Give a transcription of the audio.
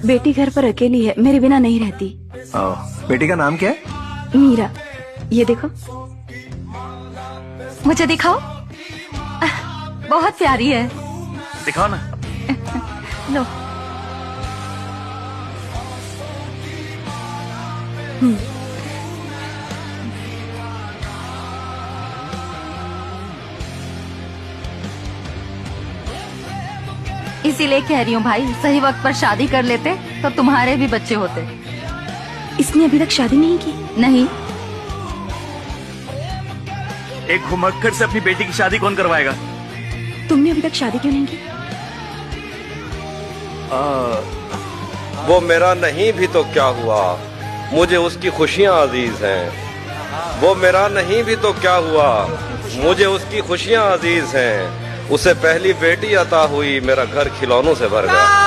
बेटी घर पर अकेली है, मेरे बिना नहीं रहती। बेटी का नाम क्या है? मीरा। ये देखो। मुझे दिखाओ। बहुत प्यारी है। दिखाओ ना। लो। इसीलिए कह रही हूँ भाई, सही वक्त पर शादी कर लेते तो तुम्हारे भी बच्चे होते। इसने अभी तक शादी नहीं की? नहीं। एक घुमक्कड़ से अपनी बेटी की शादी कौन करवाएगा? तुमने अभी तक शादी क्यों नहीं की? वो मेरा नहीं भी तो क्या हुआ, मुझे उसकी खुशियाँ अजीज हैं। वो मेरा नहीं भी तो क्या हुआ, मुझे उसकी खुशियाँ अजीज हैं। उसे पहली बेटी अता हुई, मेरा घर खिलौनों से भर गया।